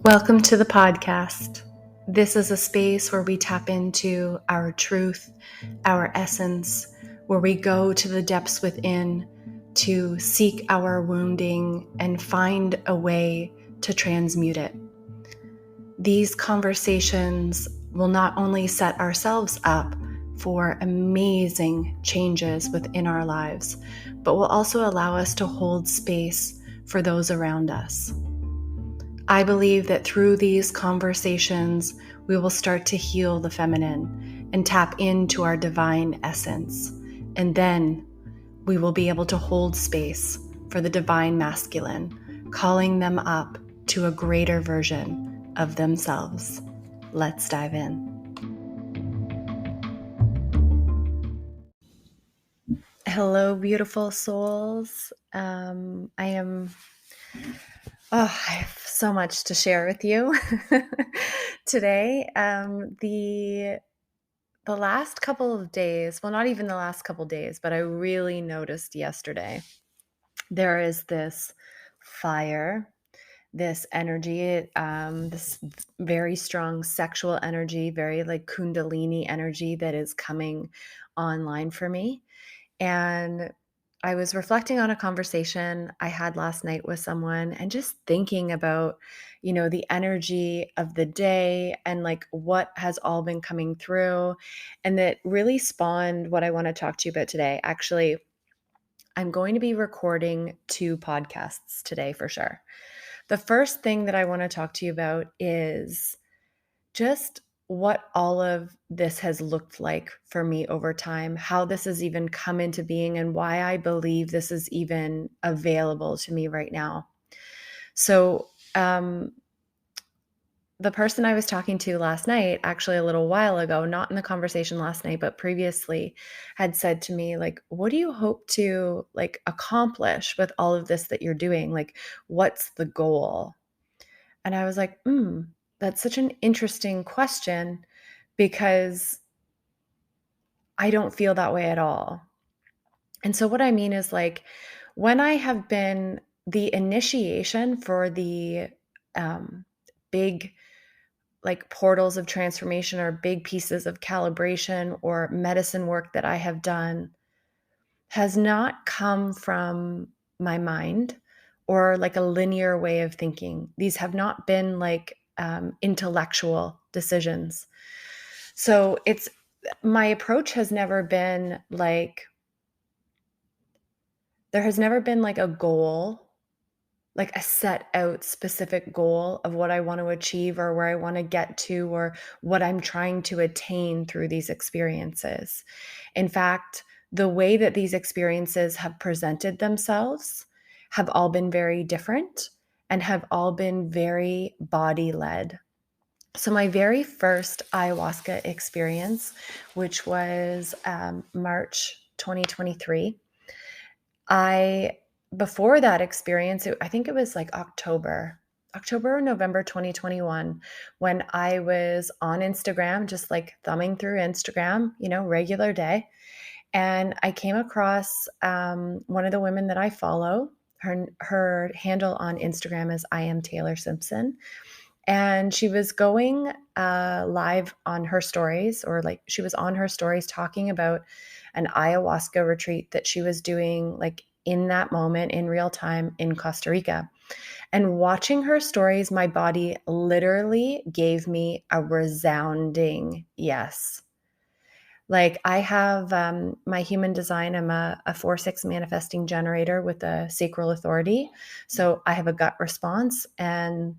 Welcome to the podcast. This is a space where we tap into our truth, our essence, where we go to the depths within to seek our wounding and find a way to transmute it. These conversations will not only set ourselves up for amazing changes within our lives, but will also allow us to hold space for those around us. I believe that through these conversations, we will start to heal the feminine and tap into our divine essence. And then we will be able to hold space for the divine masculine, calling them up to a greater version of themselves. Let's dive in. Hello, beautiful souls. I have so much to share with you today. The last couple of days, well, not even the last couple of days, but I really noticed yesterday, there is this fire, this energy, this very strong sexual energy, very like Kundalini energy that is coming online for me. And I was reflecting on a conversation I had last night with someone and just thinking about, the energy of the day and like what has all been coming through. And that really spawned what I want to talk to you about today. Actually, I'm going to be recording 2 podcasts today for sure. The first thing that I want to talk to you about is just what all of this has looked like for me over time, how this has even come into being, and why I believe this is even available to me right now. So, the person I was talking to last night, actually a little while ago, not in the conversation last night, but previously, had said to me, like, what do you hope to like accomplish with all of this that you're doing? Like, what's the goal? And I was like, that's such an interesting question because I don't feel that way at all. And so what I mean is like when I have been the initiation for the big like portals of transformation or big pieces of calibration or medicine work that I have done has not come from my mind or like a linear way of thinking. These have not been like intellectual decisions. So my approach has never been like, there has never been like a goal, like a set out specific goal of what I want to achieve or where I want to get to or what I'm trying to attain through these experiences. In fact, the way that these experiences have presented themselves have all been very different and have all been very body led. So my very first ayahuasca experience, which was March 2023, before that experience, I think it was like October or November 2021, when I was on Instagram, just like thumbing through Instagram, regular day. And I came across one of the women that I follow. Her handle on Instagram is I am Taylor Simpson. And she was going live on her stories, or like she was on her stories talking about an ayahuasca retreat that she was doing like in that moment in real time in Costa Rica. And watching her stories, my body literally gave me a resounding yes. Like I have my human design, I'm a 4/6 manifesting generator with a sacral authority. So I have a gut response, and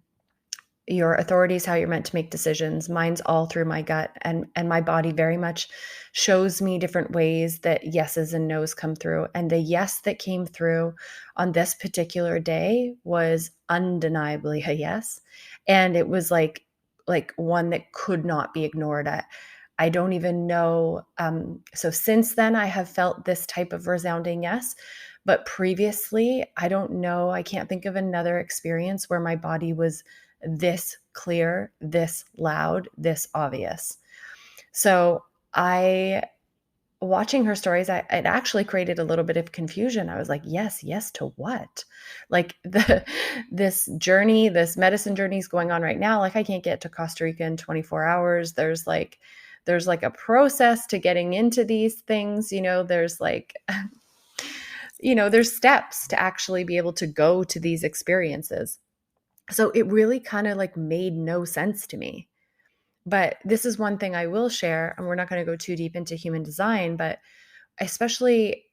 your authority is how you're meant to make decisions. Mine's all through my gut, and my body very much shows me different ways that yeses and nos come through. And the yes that came through on this particular day was undeniably a yes. And it was like one that could not be ignored. I don't even know. So since then I have felt this type of resounding yes. But previously, I don't know. I can't think of another experience where my body was this clear, this loud, this obvious. So I watching her stories, it actually created a little bit of confusion. I was like, yes, yes to what? Like this journey, this medicine journey is going on right now. Like I can't get to Costa Rica in 24 hours. There's like a process to getting into these things, there's like, there's steps to actually be able to go to these experiences. So it really kind of like made no sense to me. But this is one thing I will share, and we're not going to go too deep into human design, but especially,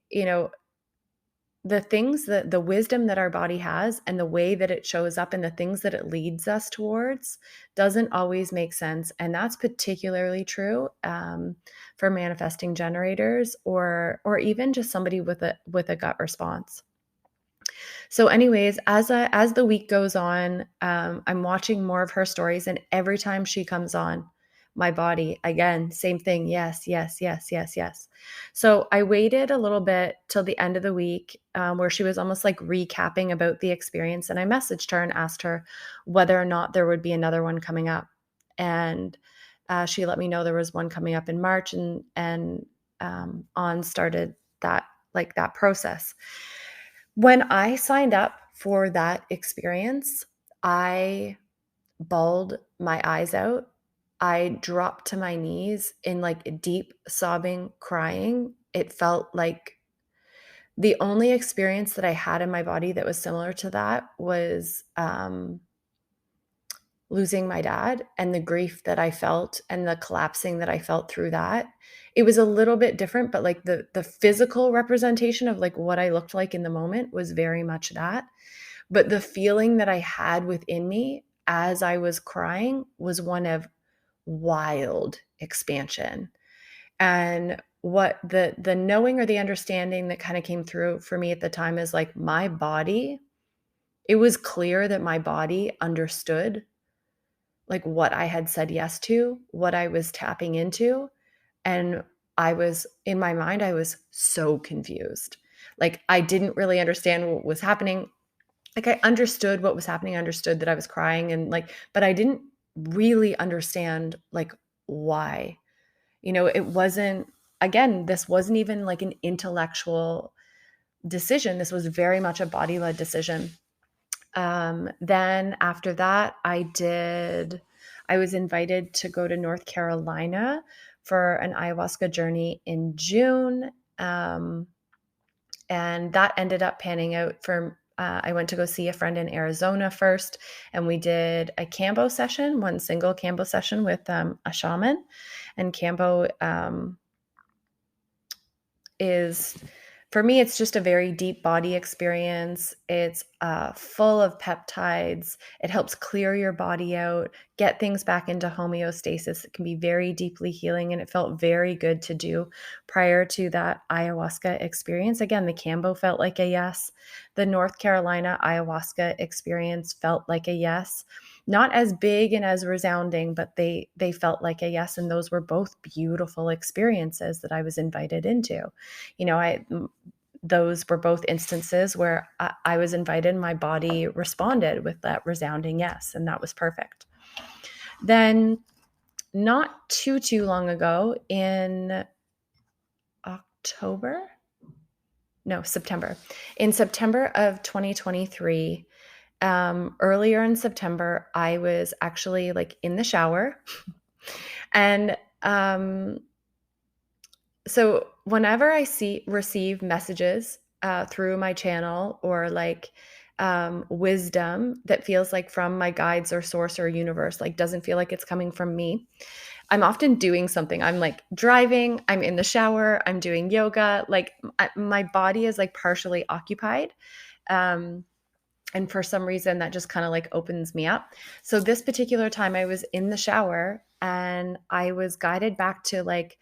the things that the wisdom that our body has and the way that it shows up and the things that it leads us towards doesn't always make sense. And that's particularly true for manifesting generators, or even just somebody with a gut response. So, anyways, as the week goes on, I'm watching more of her stories, and every time she comes on, my body again, same thing. Yes, yes, yes, yes, yes. So I waited a little bit till the end of the week, where she was almost like recapping about the experience, and I messaged her and asked her whether or not there would be another one coming up, and she let me know there was one coming up in March, and on started that process. When I signed up for that experience, I bawled my eyes out. I dropped to my knees in like deep sobbing, crying. It felt like the only experience that I had in my body that was similar to that was losing my dad, and the grief that I felt and the collapsing that I felt through that. It was a little bit different, but like the physical representation of like what I looked like in the moment was very much that. But the feeling that I had within me as I was crying was one of wild expansion. And what the knowing or the understanding that kind of came through for me at the time is like my body, it was clear that my body understood like what I had said yes to, what I was tapping into. And I was in my mind, I was so confused. Like I didn't really understand what was happening. Like I understood what was happening. I understood that I was crying and like, but I didn't really understand like why. It wasn't, again, this wasn't even like an intellectual decision. This was very much a body led decision. Then after that, I was invited to go to North Carolina for an ayahuasca journey in June. And that ended up panning out I went to go see a friend in Arizona first, and we did a Cambo session, one single Cambo session with a shaman. And Cambo is, for me, it's just a very deep body experience. It's full of peptides. It helps clear your body out, get things back into homeostasis. It can be very deeply healing, and it felt very good to do prior to that ayahuasca experience. Again, the Cambo felt like a yes. The North Carolina ayahuasca experience felt like a yes. Not as big and as resounding, but they felt like a yes, and those were both beautiful experiences that I was invited into. Those were both instances where I was invited, my body responded with that resounding yes, and that was perfect. Then not too long ago, in September. In September of 2023, earlier in September, I was actually like in the shower. And so whenever I receive messages through my channel, or like wisdom that feels like from my guides or source or universe, like doesn't feel like it's coming from me, I'm often doing something. I'm like driving, I'm in the shower, I'm doing yoga, like my body is like partially occupied. And for some reason that just kind of like opens me up. So this particular time I was in the shower, and I was guided back to like,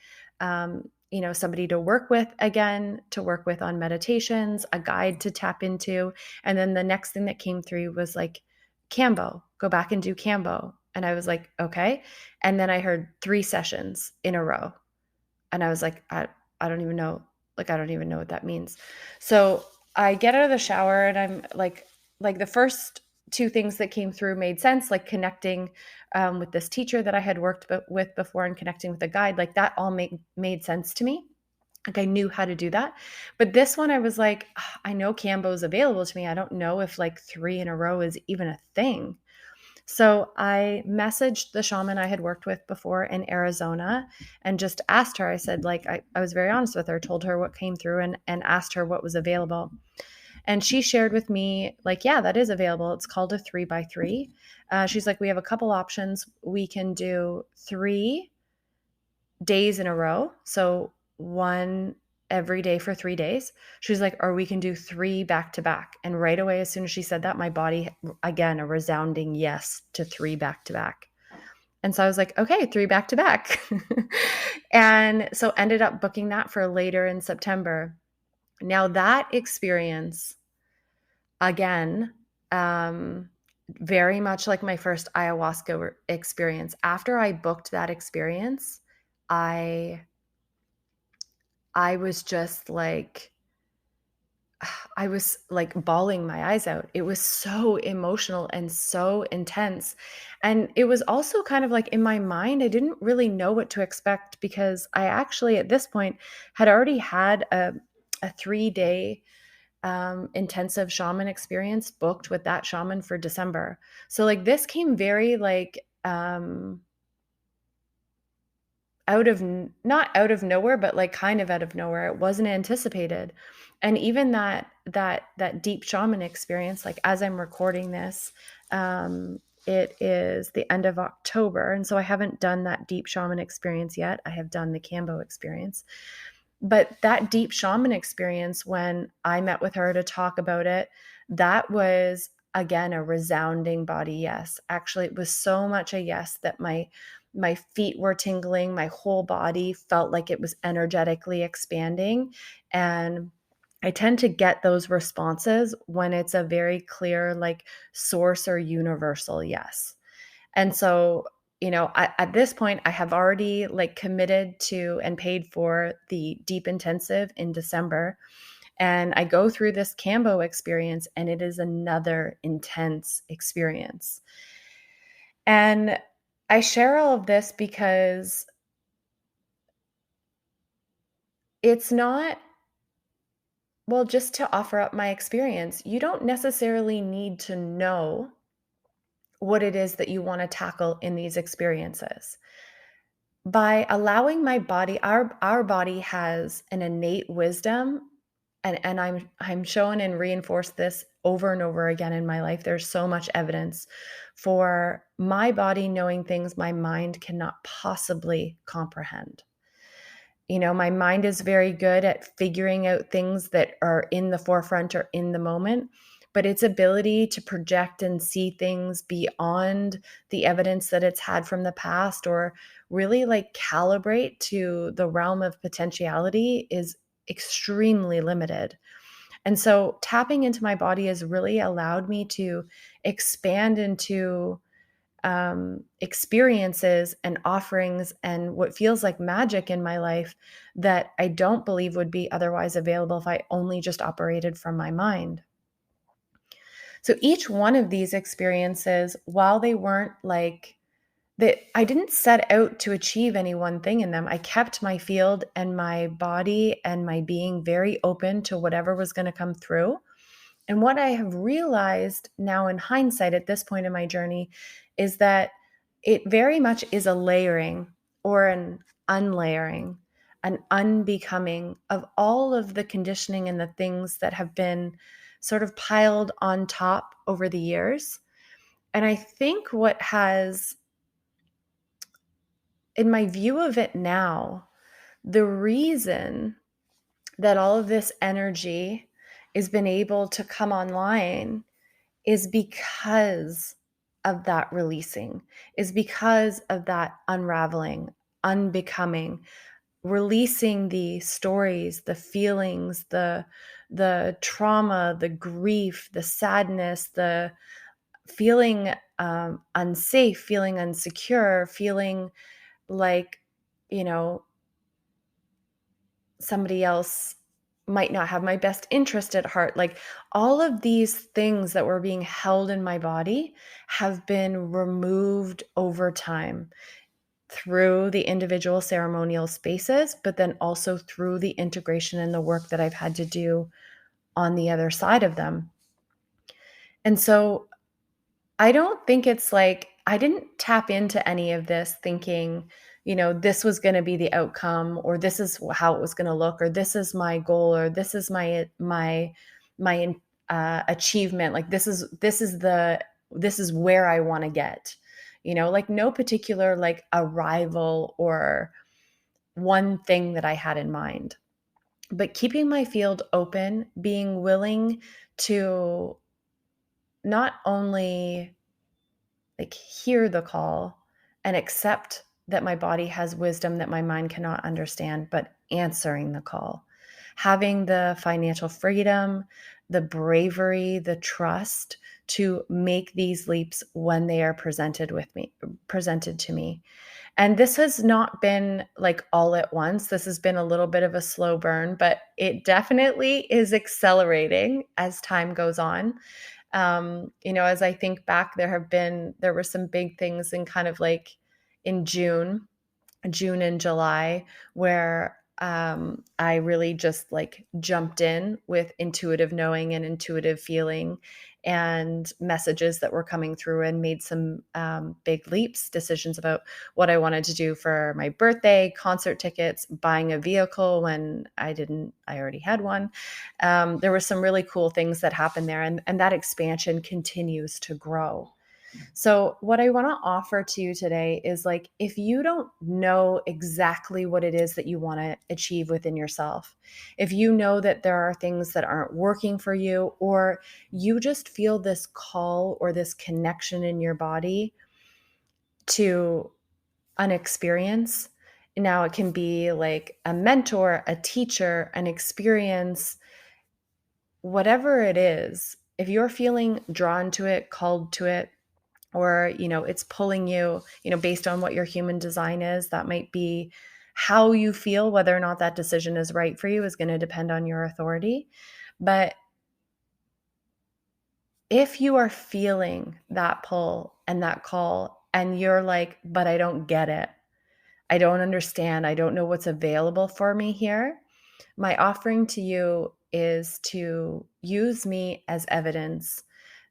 somebody to work with again, to work with on meditations, a guide to tap into. And then the next thing that came through was like, Cambo, go back and do Cambo. And I was like, okay. And then I heard 3 sessions in a row. And I was like, I don't even know. Like, I don't even know what that means. So I get out of the shower, and I'm like the first 2 things that came through made sense, like connecting with this teacher that I had worked with before, and connecting with the guide, like that all made sense to me. Like I knew how to do that. But this one I was like, "Ugh, I know Cambo is available to me. I don't know if like 3 in a row is even a thing." So I messaged the shaman I had worked with before in Arizona and just asked her. I said, like, I was very honest with her, told her what came through and asked her what was available. And she shared with me, like, yeah, that is available. It's called a 3x3. She's like, we have a couple options. We can do 3 days in a row. So one every day for 3 days. She's like, or we can do 3 back to back. And right away, as soon as she said that, my body, again, a resounding yes to 3 back to back. And so I was like, okay, 3 back to back. And so ended up booking that for later in September. Now that experience, again, very much like my first ayahuasca experience. After I booked that experience, I I was just like, I was like bawling my eyes out. It was so emotional and so intense. And it was also kind of like in my mind, I didn't really know what to expect because I actually, at this point, had already had a 3 day intensive shaman experience booked with that shaman for December. So, like, this came very like, not out of nowhere, but like kind of out of nowhere. It wasn't anticipated. And even that deep shaman experience, like as I'm recording this, it is the end of October. And so I haven't done that deep shaman experience yet. I have done the Cambo experience. But that deep shaman experience, when I met with her to talk about it, that was again a resounding body yes. Actually, it was so much a yes that my feet were tingling, my whole body felt like it was energetically expanding. And I tend to get those responses when it's a very clear, like, source or universal yes. And so, at this point, I have already like committed to and paid for the deep intensive in December. And I go through this Cambo experience, and it is another intense experience. And I share all of this because it's not, well, just to offer up my experience. You don't necessarily need to know what it is that you want to tackle in these experiences. By allowing my body, our body has an innate wisdom, and I'm shown and reinforced this over and over again in my life. There's so much evidence for my body knowing things my mind cannot possibly comprehend. My mind is very good at figuring out things that are in the forefront or in the moment, but its ability to project and see things beyond the evidence that it's had from the past, or really like calibrate to the realm of potentiality, is extremely limited. And so tapping into my body has really allowed me to expand into experiences and offerings and what feels like magic in my life that I don't believe would be otherwise available if I only just operated from my mind. So each one of these experiences, while they weren't like that, I didn't set out to achieve any one thing in them. I kept my field and my body and my being very open to whatever was going to come through. And what I have realized now in hindsight at this point in my journey is that it very much is a layering or an unlayering, an unbecoming of all of the conditioning and the things that have been sort of piled on top over the years. And I think what has, in my view of it now, the reason that all of this energy has been able to come online is because of that releasing, is because of that unraveling, unbecoming, releasing the stories, the feelings, the trauma, the grief, the sadness, the feeling unsafe, feeling insecure, feeling like, you know, somebody else might not have my best interest at heart. Like, all of these things that were being held in my body have been removed over time. through the individual ceremonial spaces, but then also through the integration and the work that I've had to do on the other side of them. And so I don't think it's like I didn't tap into any of this thinking, this was going to be the outcome, or this is how it was going to look, or this is my goal, or this is my achievement. Like this is where I want to get. Like no particular like arrival or one thing that I had in mind, but keeping my field open, being willing to not only like hear the call and accept that my body has wisdom that my mind cannot understand, but answering the call, having the financial freedom, the bravery, the trust to make these leaps when they are presented to me. And this has not been like all at once. This has been a little bit of a slow burn, but it definitely is accelerating as time goes on. As I think back, there were some big things in kind of like in June and July, where I really just like jumped in with intuitive knowing and intuitive feeling and messages that were coming through, and made some big leaps, decisions about what I wanted to do for my birthday, concert tickets, buying a vehicle when I already had one. There were some really cool things that happened there, and that expansion continues to grow. So what I want to offer to you today is like, if you don't know exactly what it is that you want to achieve within yourself, if you know that there are things that aren't working for you, or you just feel this call or this connection in your body to an experience, now it can be like a mentor, a teacher, an experience, whatever it is, if you're feeling drawn to it, called to it, or it's pulling you, based on what your human design is, that might be how you feel. Whether or not that decision is right for you is going to depend on your authority. But if you are feeling that pull and that call, and you're like, but I don't get it, I don't understand, I don't know what's available for me here, my offering to you is to use me as evidence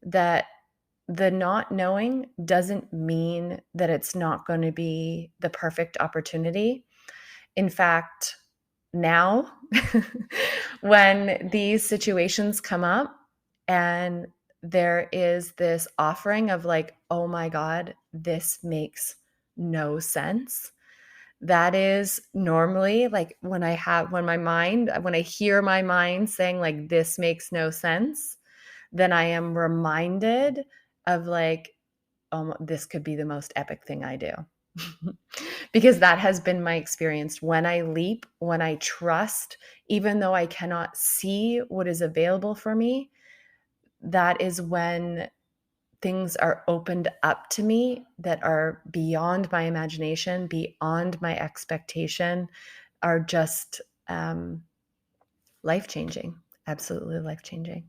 that the not knowing doesn't mean that it's not going to be the perfect opportunity. In fact, now, when these situations come up and there is this offering of like, oh my God, this makes no sense. That is normally like when I hear my mind saying like, this makes no sense, then I am reminded of like, this could be the most epic thing I do. Because that has been my experience. When I leap, when I trust, even though I cannot see what is available for me, that is when things are opened up to me that are beyond my imagination, beyond my expectation, are just life-changing, absolutely life-changing.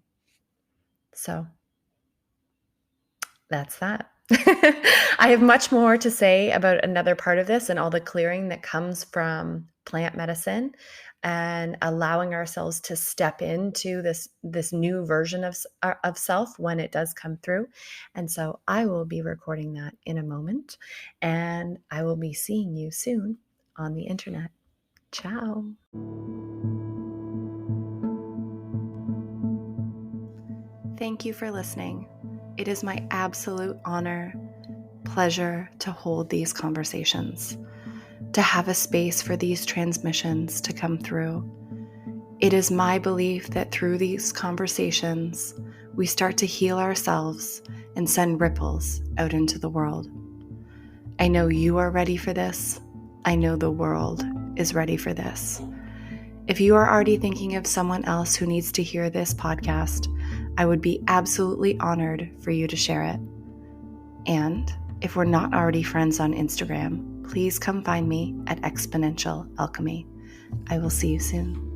So that's that. I have much more to say about another part of this and all the clearing that comes from plant medicine and allowing ourselves to step into this new version of self when it does come through. And so I will be recording that in a moment, and I will be seeing you soon on the internet. Ciao. Thank you for listening. It is my absolute honor, pleasure to hold these conversations, to have a space for these transmissions to come through. It is my belief that through these conversations, we start to heal ourselves and send ripples out into the world. I know you are ready for this. I know the world is ready for this. If you are already thinking of someone else who needs to hear this podcast, I would be absolutely honored for you to share it. And if we're not already friends on Instagram, please come find me at Exponential Alchemy. I will see you soon.